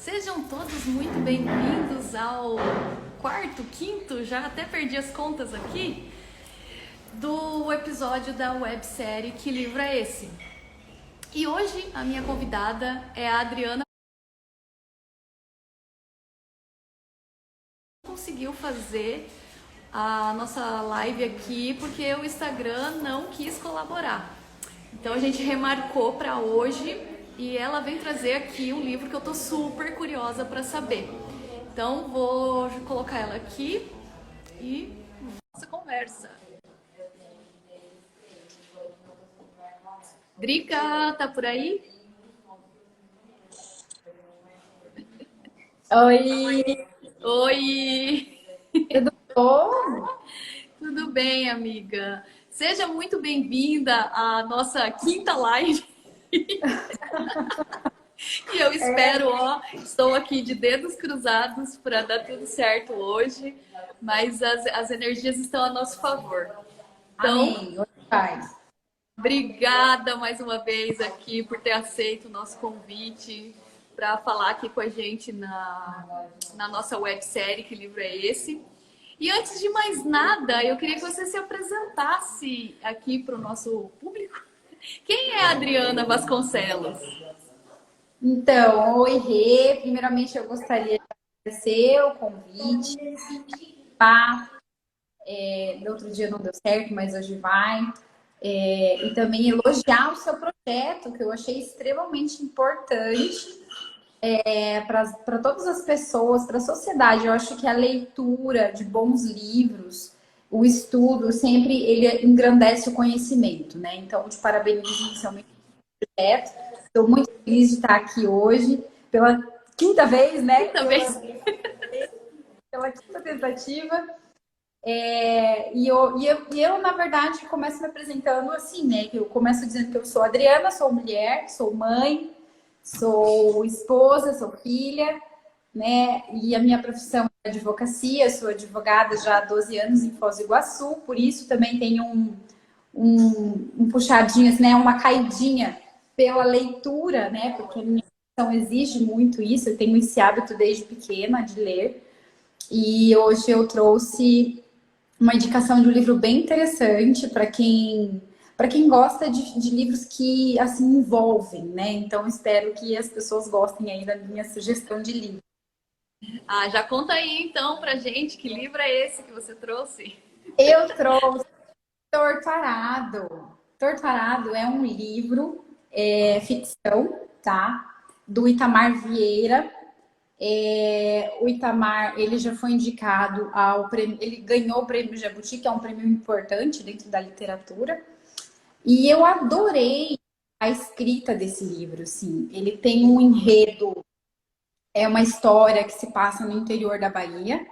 Sejam todos muito bem-vindos ao quarto, quinto, já até perdi as contas aqui, do episódio da websérie Que Livro é Esse? E hoje a minha convidada é a Adriana. Conseguiu fazer a nossa live aqui porque o Instagram não quis colaborar. Então a gente remarcou para hoje e ela vem trazer aqui um livro que eu tô super curiosa para saber. Então vou colocar ela aqui e nossa conversa. Drica, tá por aí? Oi, Oi! tudo bom? Tudo bem, amiga? Seja muito bem-vinda à nossa quinta live. E eu espero, estou aqui de dedos cruzados para dar tudo certo hoje, mas as energias estão a nosso favor. Então, Amém. Hoje faz. obrigada mais uma vez aqui por ter aceito o nosso convite para falar aqui com a gente na nossa websérie Que Livro é Esse? E antes de mais nada, eu queria que você se apresentasse aqui para o nosso público. Quem é a Adriana Vasconcelos? Então, oi, Rê. Primeiramente, eu gostaria de agradecer o convite. Tá? No outro dia não deu certo, mas hoje vai. E também elogiar o seu projeto, que eu achei extremamente importante para todas as pessoas, para a sociedade. Eu acho que a leitura de bons livros, o estudo, sempre ele engrandece o conhecimento, né? Então, eu te parabenizo inicialmente pelo projeto. Estou muito feliz de estar aqui hoje, pela quinta vez, né? Quinta vez. Pela quinta tentativa. E eu, na verdade, começo me apresentando assim, né? Eu começo dizendo que eu sou Adriana, sou mulher, sou mãe, sou esposa, sou filha, né? E a minha profissão é advocacia, sou advogada já há 12 anos em Foz do Iguaçu, por isso também tenho um puxadinho, assim, né? Uma caidinha pela leitura, né? Porque a minha profissão exige muito isso, eu tenho esse hábito desde pequena de ler. E hoje eu trouxe uma indicação de um livro bem interessante para quem gosta de livros que assim envolvem, né? Então espero que as pessoas gostem aí da minha sugestão de livro. Ah, já conta aí então pra gente que livro é esse que você trouxe? Eu trouxe Torto Arado. Torto Arado é um livro, ficção, tá? Do Itamar Vieira. O Itamar, ele já foi indicado ao prêmio, ele ganhou o prêmio Jabuti, que é um prêmio importante dentro da literatura. E eu adorei a escrita desse livro, sim. Ele tem um enredo, é uma história que se passa no interior da Bahia,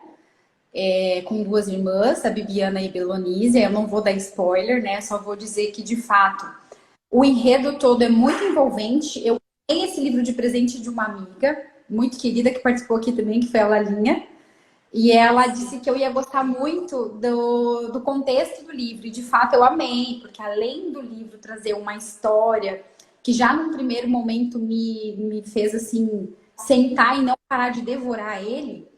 com duas irmãs, a Bibiana e a Belonísia. Eu não vou dar spoiler, né? Só vou dizer que, de fato, o enredo todo é muito envolvente. Eu ganhei esse livro de presente de uma amiga muito querida que participou aqui também, que foi a Lalinha. E ela disse que eu ia gostar muito do contexto do livro. E de fato eu amei, porque além do livro trazer uma história que já num primeiro momento me fez assim sentar e não parar de devorar ele,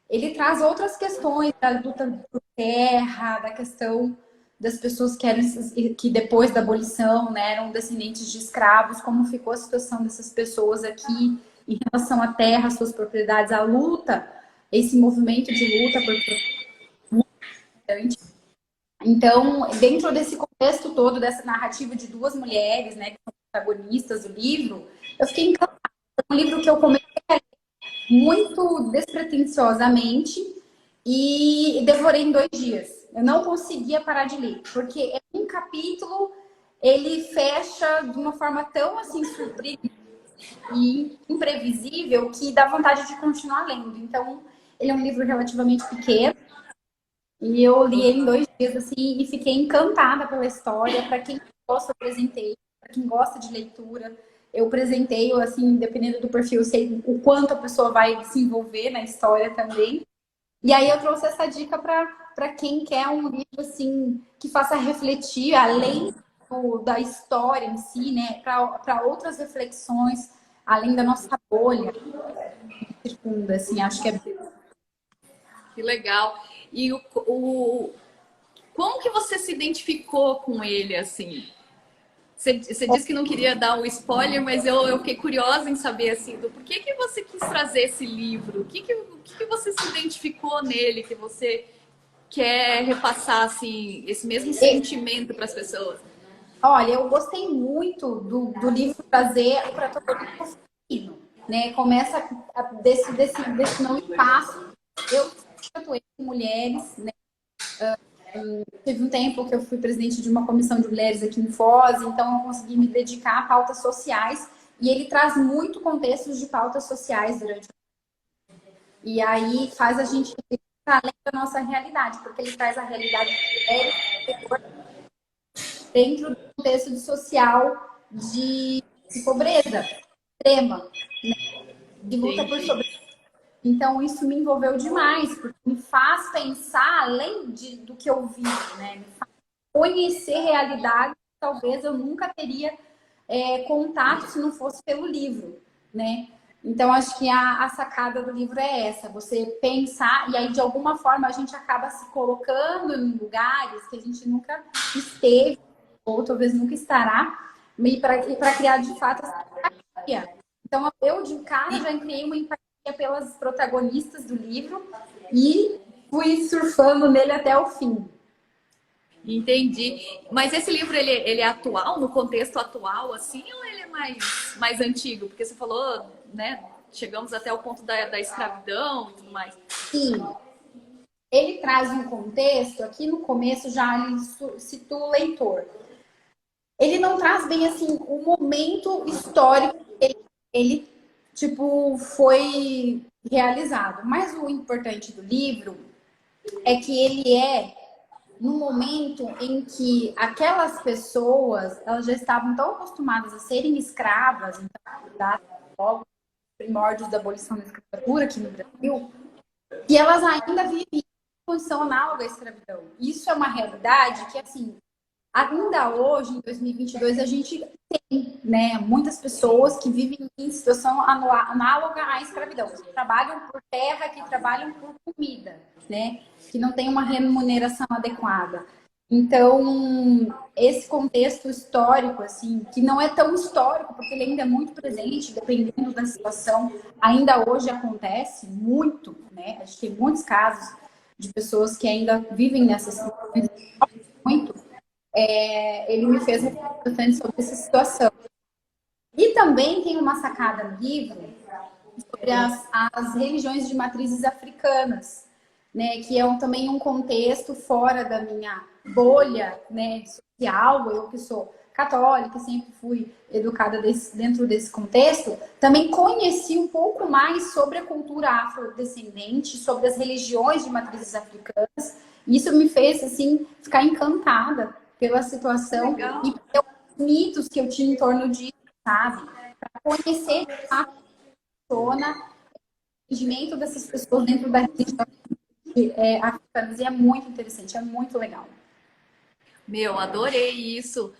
ele traz outras questões da luta por terra, da questão das pessoas que depois da abolição, né, eram descendentes de escravos, como ficou a situação dessas pessoas aqui em relação à terra, suas propriedades, a luta, esse movimento de luta por propriedade. Então, dentro desse contexto todo, dessa narrativa de duas mulheres, né, que são protagonistas do livro, eu fiquei encantada. É um livro que eu comecei muito despretensiosamente e devorei em 2 dias. Eu não conseguia parar de ler, porque é um capítulo, ele fecha de uma forma tão assim surpreendente e imprevisível que dá vontade de continuar lendo. Então, ele é um livro relativamente pequeno e eu li ele em 2 dias assim e fiquei encantada pela história. Para quem gosta, eu apresentei. Para quem gosta de leitura, eu apresentei, assim, dependendo do perfil, eu sei o quanto a pessoa vai se envolver na história também. E aí eu trouxe essa dica para quem quer um livro assim que faça refletir além da história em si, né, para outras reflexões além da nossa bolha. circunda, assim, acho que é. Que legal. E como que você se identificou com ele, assim? Você disse que não queria dar um spoiler, mas eu fiquei curiosa em saber, assim, do por que você quis trazer esse livro? O que você se identificou nele, que você quer repassar, assim, esse mesmo sentimento para as pessoas? Olha, eu gostei muito do livro trazer o protagonista feminino, né? Começa desse não espaço. Eu atuei com mulheres, né? Teve um tempo que eu fui presidente de uma comissão de mulheres aqui em Foz, então eu consegui me dedicar a pautas sociais e ele traz muito contextos de pautas sociais durante. E aí faz a gente ir para além da nossa realidade, porque ele traz a realidade dentro do contexto social de pobreza extrema, de luta por Entendi. sobrevivência. Então, isso me envolveu demais, porque me faz pensar além do que eu vi, né? Me faz conhecer realidade que talvez eu nunca teria contato se não fosse pelo livro, né? Então, acho que a sacada do livro é essa, você pensar, e aí de alguma forma a gente acaba se colocando em lugares que a gente nunca esteve, ou talvez nunca estará, e para criar de fato essa empatia. Então, eu de cara já criei uma empatia pelas protagonistas do livro e fui surfando nele até o fim. Entendi. Mas esse livro, ele é atual, no contexto atual, assim, ou ele é mais antigo? Porque você falou, né, chegamos até o ponto da escravidão e tudo mais. Sim, ele traz um contexto, aqui no começo já cita o leitor. Ele não traz bem assim o momento histórico que ele tipo foi realizado, mas o importante do livro é que ele é no momento em que aquelas pessoas elas já estavam tão acostumadas a serem escravas, então, logo primórdios da abolição da escravatura aqui no Brasil, que elas ainda vivem em condição análoga à escravidão. Isso é uma realidade que, assim, ainda hoje, em 2022, a gente tem, né, muitas pessoas que vivem em situação análoga à escravidão, que trabalham por terra, que trabalham por comida, né, que não tem uma remuneração adequada. Então, esse contexto histórico, assim, que não é tão histórico, porque ele ainda é muito presente, dependendo da situação, ainda hoje acontece muito, né? A gente tem muitos casos de pessoas que ainda vivem nessas situações muito. Ele me fez refletir sobre essa situação. E também tem uma sacada no livro sobre as religiões de matrizes africanas, né, que é também um contexto fora da minha bolha, né, social. Eu que sou católica, sempre fui educada dentro desse contexto, também conheci um pouco mais sobre a cultura afrodescendente, sobre as religiões de matrizes africanas. Isso me fez assim ficar encantada pela situação Legal. e pelos mitos que eu tinha em torno disso, sabe? Para conhecer a persona, o entendimento dessas pessoas dentro da religião africanas. E é muito interessante, é muito legal. Meu, adorei isso.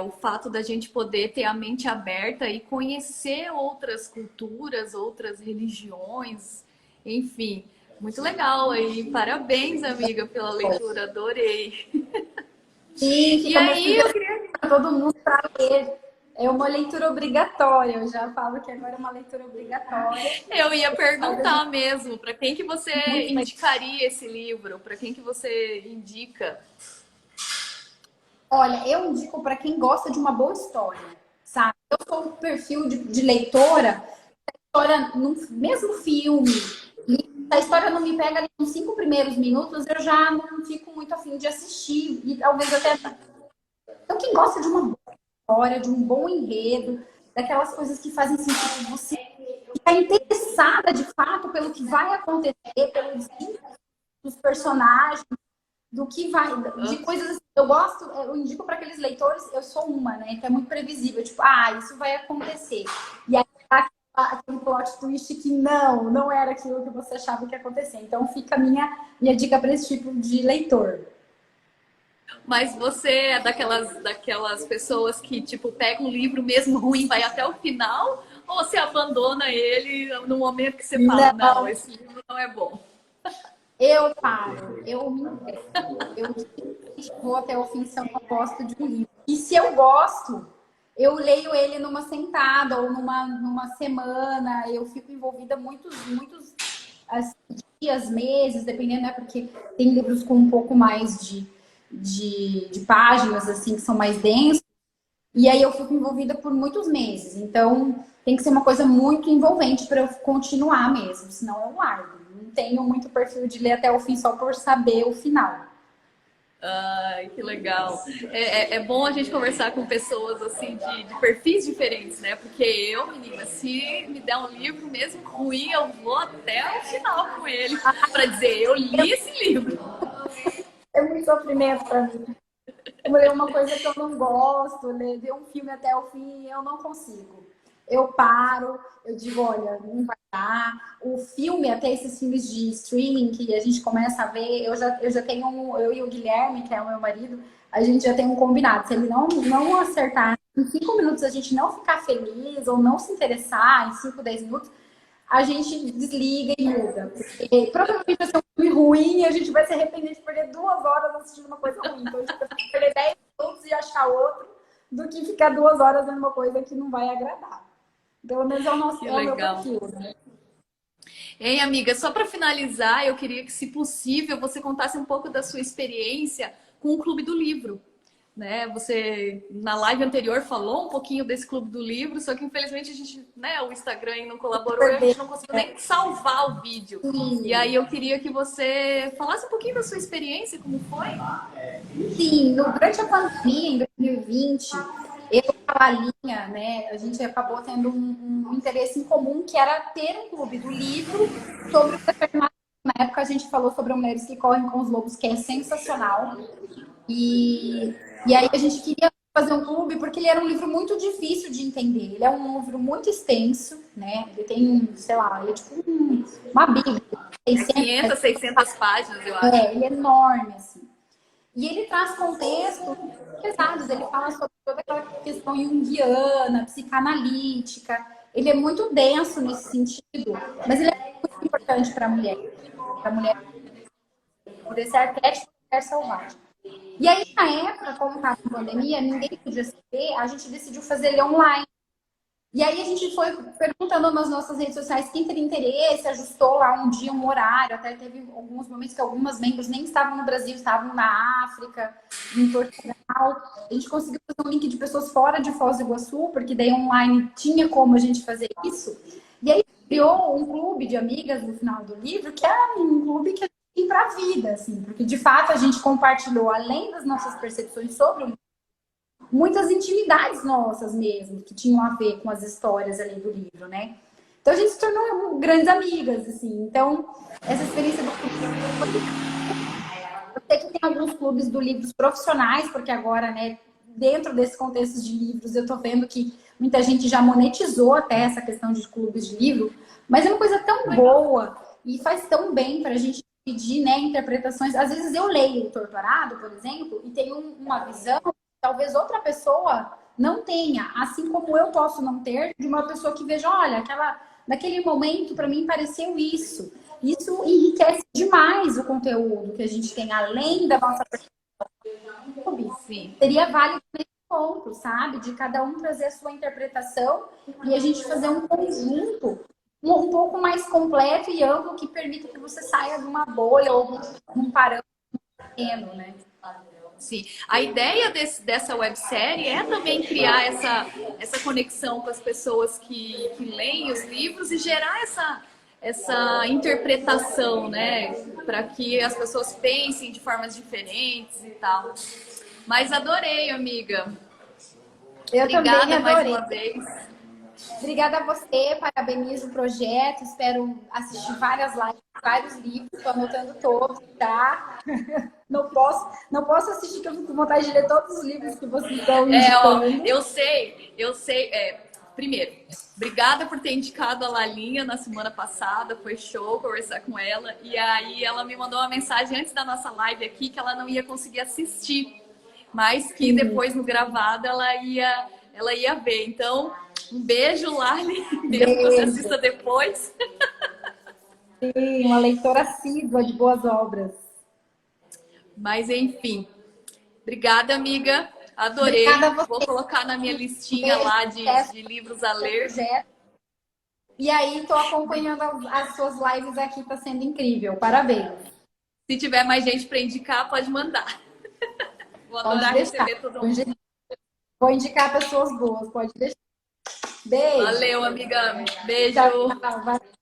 O fato da gente poder ter a mente aberta e conhecer outras culturas, outras religiões, enfim, muito legal aí. Parabéns, amiga, pela leitura, adorei. Sim, E fica uma aí, eu sugestão queria. para todo mundo para ler. É uma leitura obrigatória. Eu já falo que agora é uma leitura obrigatória. Eu ia Faz a gente perguntar mesmo, para quem que você muito legal. indicaria esse livro? Para quem que você indica? Olha, eu indico para quem gosta de uma boa história, sabe? Eu sou o perfil de leitora, história no mesmo filme, e se a história não me pega ali nos 5 primeiros minutos, eu já não fico muito afim de assistir. E talvez até. Então, quem gosta de uma boa história, de um bom enredo, daquelas coisas que fazem sentido, você ficar interessada de fato pelo que vai acontecer, pelos dos personagens, do que vai, de coisas assim. Eu gosto, eu indico para aqueles leitores, eu sou uma, né, que é muito previsível, tipo, isso vai acontecer. E aí tá aquele plot twist que não era aquilo que você achava que ia acontecer. Então fica a minha dica para esse tipo de leitor. Mas você é daquelas pessoas que, tipo, pega um livro mesmo ruim, vai até o final? Ou você abandona ele no momento que você fala, não, esse livro não é bom. Eu paro, eu me entrego, eu vou até o fim se eu não gosto de um livro. E se eu gosto, eu leio ele numa sentada ou numa semana, eu fico envolvida muitos assim, dias, meses, dependendo, né? Porque tem livros com um pouco mais de páginas, assim, que são mais densos, e aí eu fico envolvida por muitos meses. Então, tem que ser uma coisa muito envolvente para eu continuar mesmo, senão eu largo. Não tenho muito perfil de ler até o fim só por saber o final. Ai, que legal. É bom a gente conversar com pessoas assim de perfis diferentes, né? Porque eu, menina, se me der um livro mesmo ruim, eu vou até o final com ele para dizer, eu li esse livro. É muito sofrimento para mim. Eu ler uma coisa que eu não gosto, ver um filme até o fim, eu não consigo. Eu paro, eu digo, olha, não vai dar. O filme, até esses filmes de streaming que a gente começa a ver, eu já tenho, eu e o Guilherme, que é o meu marido, a gente já tem um combinado. Se ele não acertar em 5 minutos, a gente não ficar feliz ou não se interessar em 5, 10 minutos, a gente desliga e muda. Porque provavelmente vai ser um filme ruim e a gente vai se arrepender de perder 2 horas assistindo uma coisa ruim. Então a gente vai perder 10 minutos e achar outro do que ficar 2 horas vendo uma coisa que não vai agradar. Pelo menos é o nosso é o meu perfil, né? Hein, amiga, só para finalizar, eu queria que, se possível, você contasse um pouco da sua experiência com o Clube do Livro. Né? Você, na live anterior, falou um pouquinho desse Clube do Livro, só que infelizmente a gente, né, o Instagram não colaborou e a gente não conseguiu nem salvar o vídeo. Sim. E aí eu queria que você falasse um pouquinho da sua experiência, como foi? Sim, durante a pandemia, em 2020, eu e a Lalinha, né, a gente acabou tendo um interesse em comum, que era ter um clube do livro sobre o determinado. Na época a gente falou sobre Mulheres que Correm com os Lobos, que é sensacional. E aí a gente queria fazer um clube porque ele era um livro muito difícil de entender. Ele é um livro muito extenso, né? Ele tem, sei lá, ele é tipo uma bíblia. 500, 600 páginas, eu acho. Ele é enorme, assim. E ele traz contextos pesados. Ele fala sobre toda aquela questão junguiana, psicanalítica. Ele é muito denso nesse sentido, mas ele é muito importante para a mulher. Para a mulher, por esse arquétipo de mulher selvagem. E aí, na época, como estava a pandemia, ninguém podia se ver, a gente decidiu fazer ele online. E aí a gente foi perguntando nas nossas redes sociais quem teria interesse, ajustou lá um dia, um horário, até teve alguns momentos que algumas membros nem estavam no Brasil, estavam na África, em Portugal. A gente conseguiu fazer um link de pessoas fora de Foz do Iguaçu, porque daí online tinha como a gente fazer isso. E aí criou um clube de amigas no final do livro, que é um clube que a gente tem para a vida, assim, porque de fato a gente compartilhou, além das nossas percepções sobre o livro, muitas intimidades nossas mesmo, que tinham a ver com as histórias ali do livro, né? Então a gente se tornou grandes amigas, assim. Então, essa experiência do clube. Eu sei que tem alguns clubes do livros profissionais, porque agora, né, dentro desse contexto de livros, eu tô vendo que muita gente já monetizou até essa questão de clubes de livro, mas é uma coisa tão boa e faz tão bem pra gente pedir, né, interpretações. Às vezes eu leio o Torturado, por exemplo, e tenho uma visão talvez outra pessoa não tenha, assim como eu posso não ter, de uma pessoa que veja, olha, naquele momento para mim pareceu isso. Isso enriquece demais o conteúdo que a gente tem, além da nossa perspectiva. Seria válido nesse ponto, sabe? De cada um trazer a sua interpretação e a gente fazer um conjunto um pouco mais completo e amplo que permita que você saia de uma bolha ou de um parâmetro pequeno, né? Sim. A ideia dessa websérie é também criar essa conexão com as pessoas que leem os livros e gerar essa interpretação, né? Para que as pessoas pensem de formas diferentes e tal. Mas adorei, amiga. Eu Obrigada também adorei. mais uma vez. Obrigada a você, parabenizo o projeto, espero assistir várias lives, vários livros, estou anotando todos, tá? Não posso assistir, que eu fico com vontade de ler todos os livros que vocês estão indicando. Eu sei. Primeiro, obrigada por ter indicado a Lalinha na semana passada, foi show conversar com ela. E aí ela me mandou uma mensagem antes da nossa live aqui que ela não ia conseguir assistir, mas que depois no gravado ela ia ver. Então, Um beijo, Lali, mesmo que você Beijo. assista depois. Sim, uma leitora assídua de boas obras. Mas enfim, obrigada, amiga. Obrigada a Adorei. Vou você. colocar na minha Um listinha beijo, lá sucesso de livros a no seu ler. projeto. E aí, estou acompanhando as suas lives aqui, está sendo incrível. Parabéns. Se tiver mais gente para indicar, pode mandar. Vou Pode adorar deixar. receber todo mundo. Vou indicar pessoas boas, pode deixar. Beijo. Valeu, amiga. Tchau, Beijo. tchau.